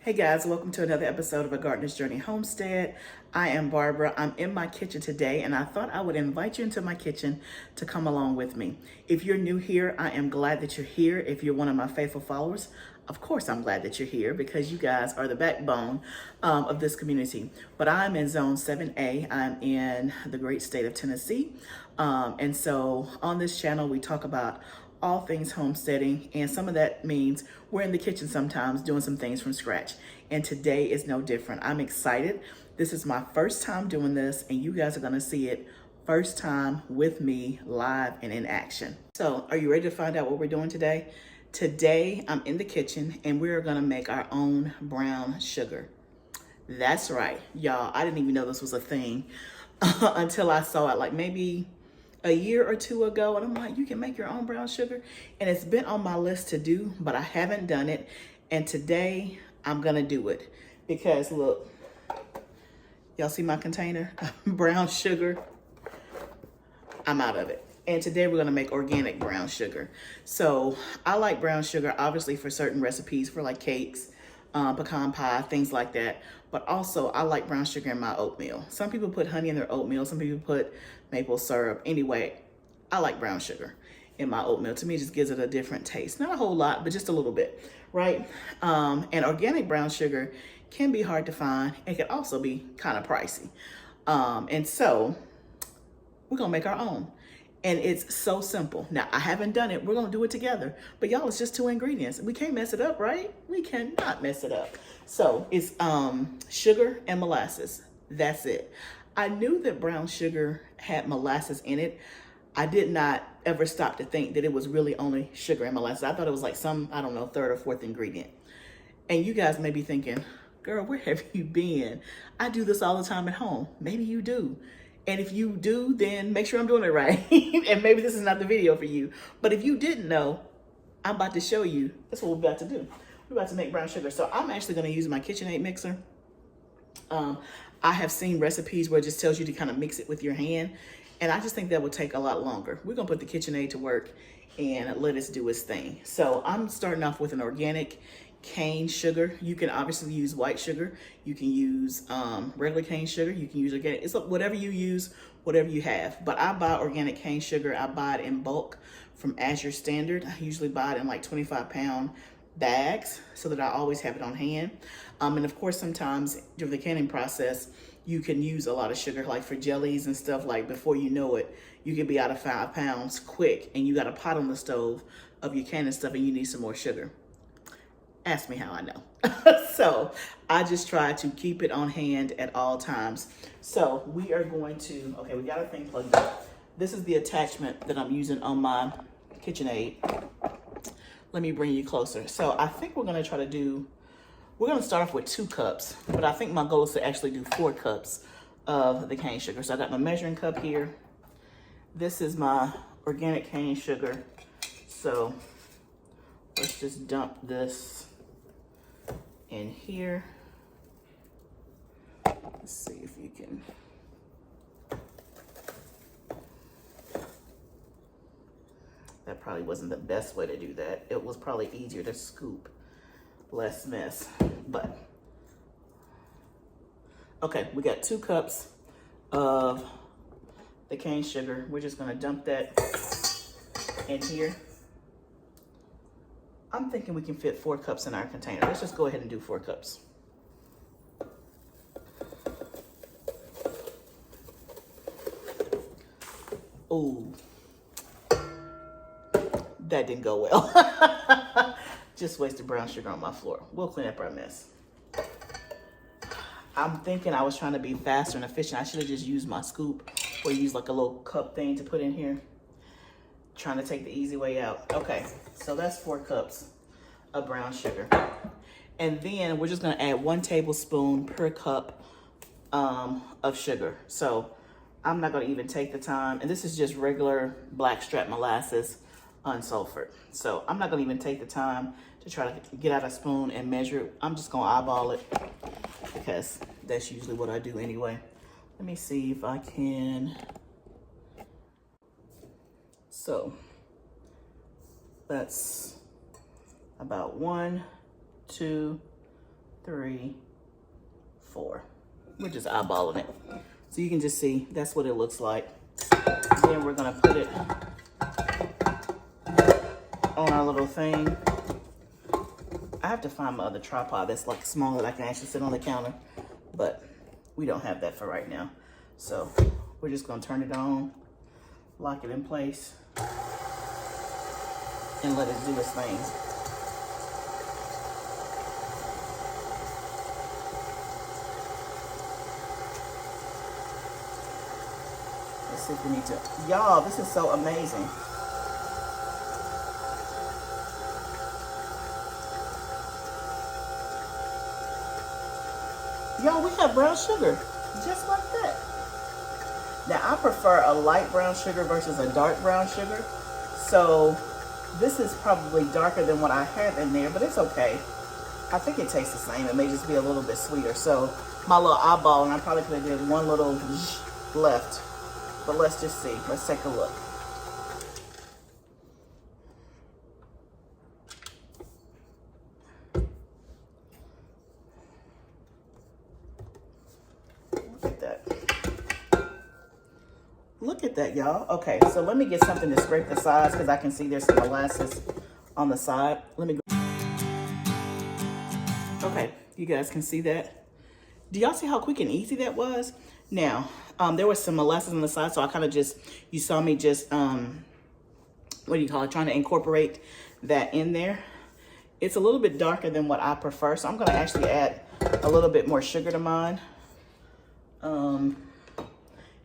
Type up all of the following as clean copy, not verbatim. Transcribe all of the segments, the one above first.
Hey guys, welcome to another episode of A Gardener's Journey Homestead. I am Barbara. I'm in my kitchen today and I thought I would invite you into my kitchen to come along with me. If you're new here, I am glad that you're here. If you're one of my faithful followers, of course I'm glad that you're here because you guys are the backbone of this community. But I'm in Zone 7A. I'm in the great state of Tennessee. And so on this channel, we talk about all things homesteading, and some of that means we're in the kitchen sometimes doing some things from scratch, and today is no different. I'm excited. This is my first time doing this, and you guys are going to see it first time with me live and in action. So are you ready to find out what we're doing today? Today I'm in the kitchen and we're going to make our own brown sugar. That's right, y'all. I didn't even know this was a thing until I saw it like maybe a year or two ago, and I'm like, you can make your own brown sugar, and it's been on my list to do, but I haven't done it. And today I'm gonna do it because look, y'all see my container brown sugar. I'm out of it, and today we're gonna make organic brown sugar. So I like brown sugar obviously for certain recipes, for like cakes, pecan pie, things like that. But also I like brown sugar in my oatmeal. Some people put honey in their oatmeal, some people put maple syrup. Anyway, I like brown sugar in my oatmeal. To me, it just gives it a different taste. Not a whole lot, but just a little bit, right? And organic brown sugar can be hard to find. It can also be kind of pricey. And so we're gonna make our own. And it's so simple. Now, I haven't done it. We're gonna do it together. But y'all, it's just 2 ingredients. We can't mess it up, right? We cannot mess it up. So it's sugar and molasses. That's it. I knew that brown sugar had molasses in it. I did not ever stop to think that it was really only sugar and molasses. I thought it was like some, I don't know, 3rd or 4th ingredient. And you guys may be thinking, girl, where have you been? I do this all the time at home. Maybe you do. And if you do, then make sure I'm doing it right. And maybe this is not the video for you. But if you didn't know, I'm about to show you. That's what we're about to do. We're about to make brown sugar. So I'm actually going to use my KitchenAid mixer. I have seen recipes where it just tells you to kind of mix it with your hand. And I just think that would take a lot longer. We're going to put the KitchenAid to work and let it do its thing. So I'm starting off with an organic cane sugar. You can obviously use white sugar. You can use regular cane sugar. You can use organic. It's whatever you use, whatever you have. But I buy organic cane sugar. I buy it in bulk from Azure Standard. I usually buy it in like 25-pound bags so that I always have it on hand. And of course, sometimes during the canning process, you can use a lot of sugar, like for jellies and stuff. Like before you know it, you can be out of 5 pounds quick, and you got a pot on the stove of your canning stuff, and you need some more sugar. Ask me how I know. So I just try to keep it on hand at all times. So we are going to, okay, we got our thing plugged in. This is the attachment that I'm using on my KitchenAid. Let me bring you closer. So I think we're gonna try to do, we're gonna start off with 2 cups, but I think my goal is to actually do 4 cups of the cane sugar. So I got my measuring cup here. This is my organic cane sugar. So let's just dump this in here. Let's see if you can. That probably wasn't the best way to do that. It was probably easier to scoop, less mess, but. Okay, we got 2 cups of the cane sugar. We're just gonna dump that in here. I'm thinking we can fit 4 cups in our container. Let's just go ahead and do 4 cups. Oh, that didn't go well. Just wasted brown sugar on my floor. We'll clean up our mess. I'm thinking I was trying to be faster and efficient. I should have just used my scoop or use like a little cup thing to put in here. Trying to take the easy way out. Okay, so that's 4 cups of brown sugar. And then we're just gonna add 1 tablespoon per cup of sugar. So I'm not gonna even take the time, and this is just regular blackstrap molasses, unsulfured. So I'm not gonna even take the time to try to get out a spoon and measure it. I'm just gonna eyeball it because that's usually what I do anyway. Let me see if I can. So that's about 1, 2, 3, 4. We're just eyeballing it. So you can just see that's what it looks like. Then we're gonna put it on our little thing. I have to find my other tripod that's like smaller that I can actually sit on the counter, but we don't have that for right now. So we're just gonna turn it on, lock it in place, and let it do its thing. Let's see if we need to. Y'all, this is so amazing. Y'all, we have brown sugar, just like that. Now, I prefer a light brown sugar versus a dark brown sugar. So this is probably darker than what I have in there, but it's okay. I think it tastes the same. It may just be a little bit sweeter. So my little eyeball, and I probably could have did one little left. But let's just see. Let's take a look. Look at that, y'all. Okay, so let me get something to scrape the sides because I can see there's some molasses on the side. Let me go. Okay, you guys can see that. Do y'all see how quick and easy that was? Now, there was some molasses on the side, so I kind of just, you saw me just, what do you call it, trying to incorporate that in there. It's a little bit darker than what I prefer, so I'm going to actually add a little bit more sugar to mine.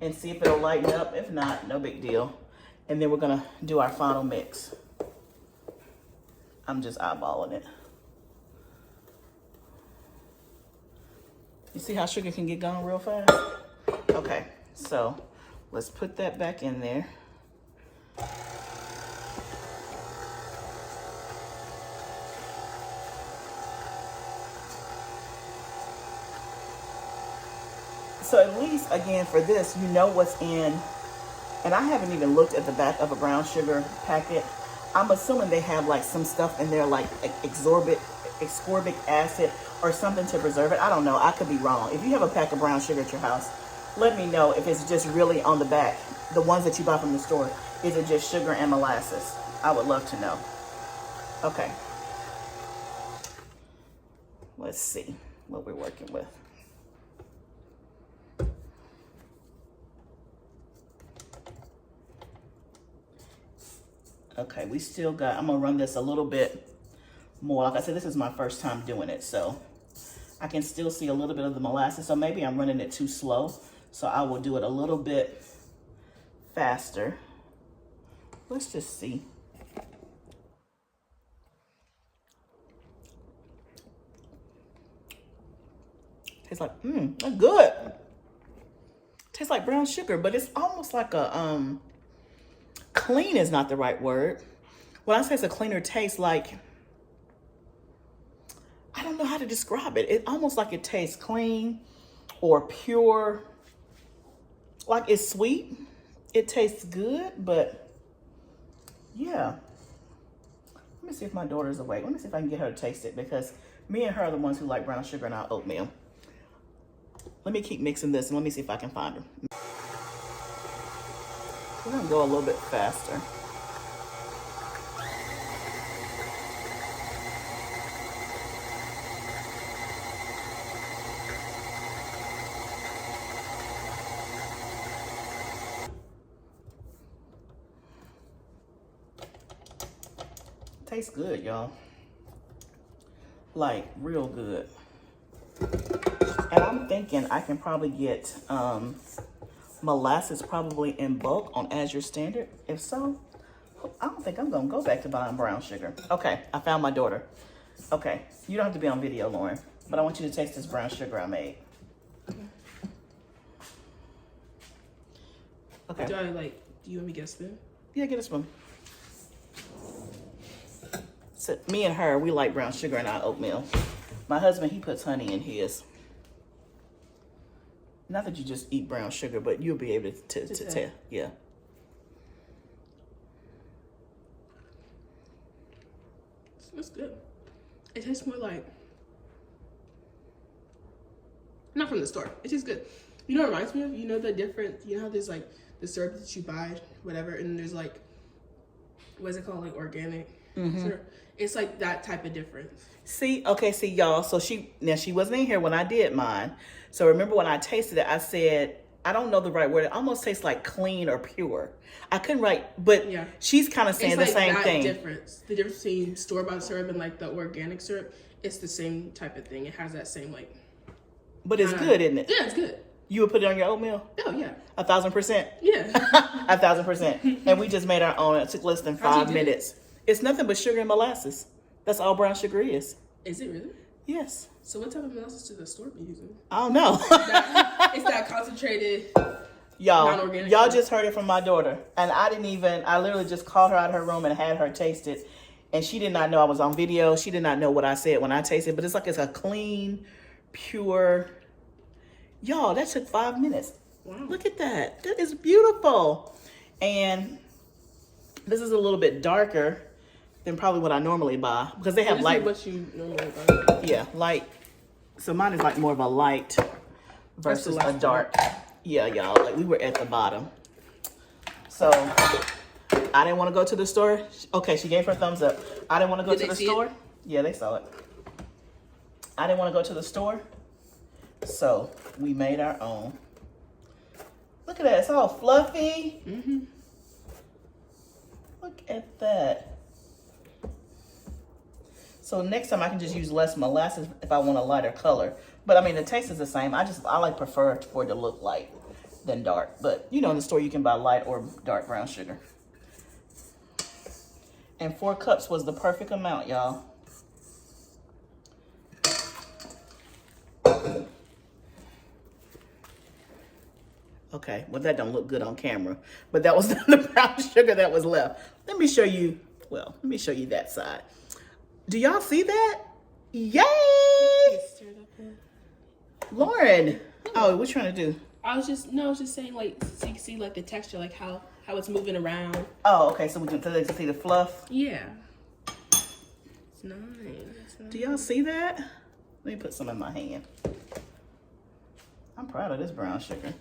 And see if it'll lighten up. If not, no big deal. And then we're gonna do our final mix. I'm just eyeballing it. You see how sugar can get gone real fast? Okay, so let's put that back in there. So at least, again, for this, you know what's in, and I haven't even looked at the back of a brown sugar packet. I'm assuming they have like some stuff in there like ascorbic acid or something to preserve it. I don't know. I could be wrong. If you have a pack of brown sugar at your house, let me know if it's just really on the back. The ones that you buy from the store, is it just sugar and molasses? I would love to know. Okay. Let's see what we're working with. Okay, we still got, I'm gonna run this a little bit more. Like I said, this is my first time doing it, so I can still see a little bit of the molasses. So maybe I'm running it too slow. So I will do it a little bit faster. Let's just see. Tastes like, that's good. Tastes like brown sugar, but it's almost like a, clean is not the right word. When I say it's a cleaner taste, like, I don't know how to describe it. It's almost like it tastes clean or pure. Like it's sweet. It tastes good, but yeah. Let me see if my daughter's awake. Let me see if I can get her to taste it because me and her are the ones who like brown sugar and our oatmeal. Let me keep mixing this and let me see if I can find her. We're gonna go a little bit faster. Tastes good, y'all. Like real good. And I'm thinking I can probably get molasses probably in bulk on As Your Standard. If so, I don't think I'm gonna go back to buying brown sugar. Okay, I found my daughter. Okay, you don't have to be on video, Lauren, but I want you to taste this brown sugar I made. Okay. Do you want me to get a spoon? Yeah, get a spoon. So me and her, we like brown sugar in our oatmeal. My husband, he puts honey in his. Not that you just eat brown sugar, but you'll be able to tell. Yeah. It's good. It tastes more like Not from the store. It's just good. You know what it reminds me of? You know the different, you know how there's like the syrup that you buy, whatever, and there's like, what is it called? Like organic syrup. It's like that type of difference. See, y'all. So she wasn't in here when I did mine. So remember when I tasted it, I said, I don't know the right word. It almost tastes like clean or pure. I couldn't write, but Yeah. she's kind of saying It's the like same that thing. difference. The difference between store-bought syrup and like the organic syrup, it's the same type of thing. It has that same like. But it's good, isn't it? Yeah, it's good. You would put it on your oatmeal? Oh yeah. 1,000%. Yeah. 1,000%. And we just made our own. It took less than How'd you 5 do minutes. It's nothing but sugar and molasses. That's all brown sugar is. Is it really? Yes. So what type of molasses do the store be using? I don't know. It's that concentrated. Y'all Non-organic just heard it from my daughter. And I literally just called her out of her room and had her taste it. And she did not know I was on video. She did not know what I said when I tasted it. But it's a clean, pure. Y'all, that took 5 minutes. Wow. Look at that. That is beautiful. And this is a little bit darker than probably what I normally buy. Because they have This light. is what you normally buy. Yeah, light. So mine is like more of a light versus a dark. Yeah, y'all, like we were at the bottom. So I didn't want to go to the store. Okay, she gave her thumbs up. I didn't want to go to the store. Yeah, they saw it. I didn't want to go to the store. So we made our own. Look at that, it's all fluffy. Look at that. So next time I can just use less molasses if I want a lighter color. But I mean, the taste is the same. I prefer for it to look light than dark. But you know, in the store you can buy light or dark brown sugar. And 4 cups was the perfect amount, y'all. Okay, well that don't look good on camera. But that was the brown sugar that was left. Let me show you that side. Do y'all see that? Yay! Lauren. Oh, what you trying to do? I was just saying like so you can see like the texture, like how it's moving around. Oh, okay. So we can see the fluff. Yeah. It's nice. Do y'all see that? Let me put some in my hand. I'm proud of this brown sugar.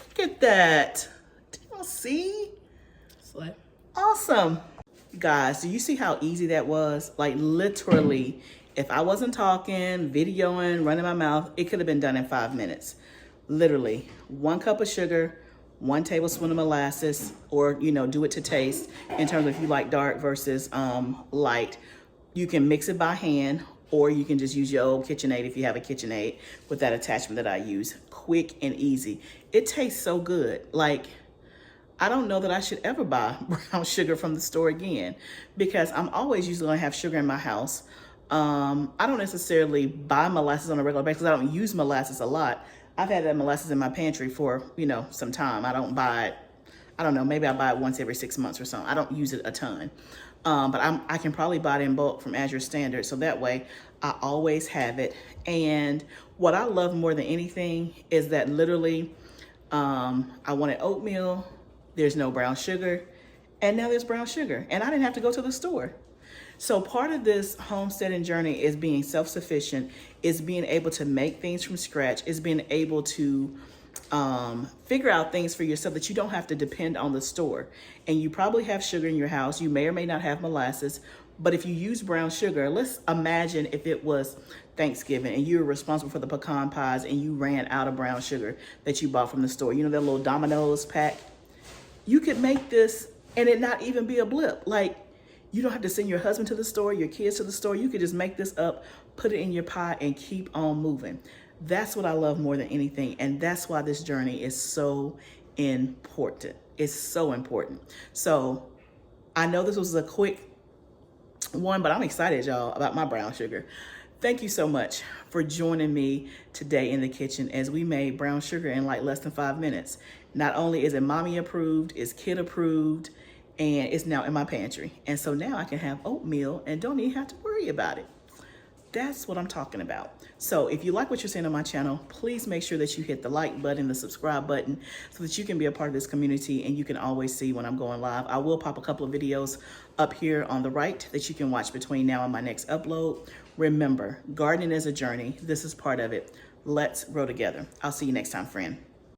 Look at that. Do y'all see? Slay. Awesome. Guys, do you see how easy that was? Like literally, if I wasn't talking, videoing, running my mouth, it could have been done in 5 minutes. Literally, 1 cup of sugar, 1 tablespoon of molasses, or do it to taste in terms of if you like dark versus light. You can mix it by hand, or you can just use your old KitchenAid if you have a KitchenAid with that attachment that I use. Quick and easy. It tastes so good. Like, I don't know that I should ever buy brown sugar from the store again because I'm always usually going to have sugar in my house. I don't necessarily buy molasses on a regular basis. I don't use molasses a lot. I've had that molasses in my pantry for, some time. I don't buy it. I don't know. Maybe I buy it once every 6 months or so. I don't use it a ton. But I can probably buy it in bulk from Azure Standard. So that way I always have it. And what I love more than anything is that literally I wanted oatmeal. There's no brown sugar, and now there's brown sugar, and I didn't have to go to the store. So part of this homesteading journey is being self-sufficient, is being able to make things from scratch, is being able to figure out things for yourself that you don't have to depend on the store. And you probably have sugar in your house. You may or may not have molasses, but if you use brown sugar, let's imagine if it was Thanksgiving and you were responsible for the pecan pies and you ran out of brown sugar that you bought from the store. You know that little Domino's pack? You could make this and it not even be a blip. Like, you don't have to send your husband to the store, your kids to the store. You could just make this up, put it in your pie, and keep on moving. That's what I love more than anything. And that's why this journey is so important. It's so important. So I know this was a quick one, but I'm excited, y'all, about my brown sugar. Thank you so much for joining me today in the kitchen as we made brown sugar in like less than 5 minutes. Not only is it mommy approved, it's kid approved, and it's now in my pantry. And so now I can have oatmeal and don't even have to worry about it. That's what I'm talking about. So if you like what you're seeing on my channel, please make sure that you hit the like button, the subscribe button, so that you can be a part of this community and you can always see when I'm going live. I will pop a couple of videos up here on the right that you can watch between now and my next upload. Remember, gardening is a journey. This is part of it. Let's grow together. I'll see you next time, friend.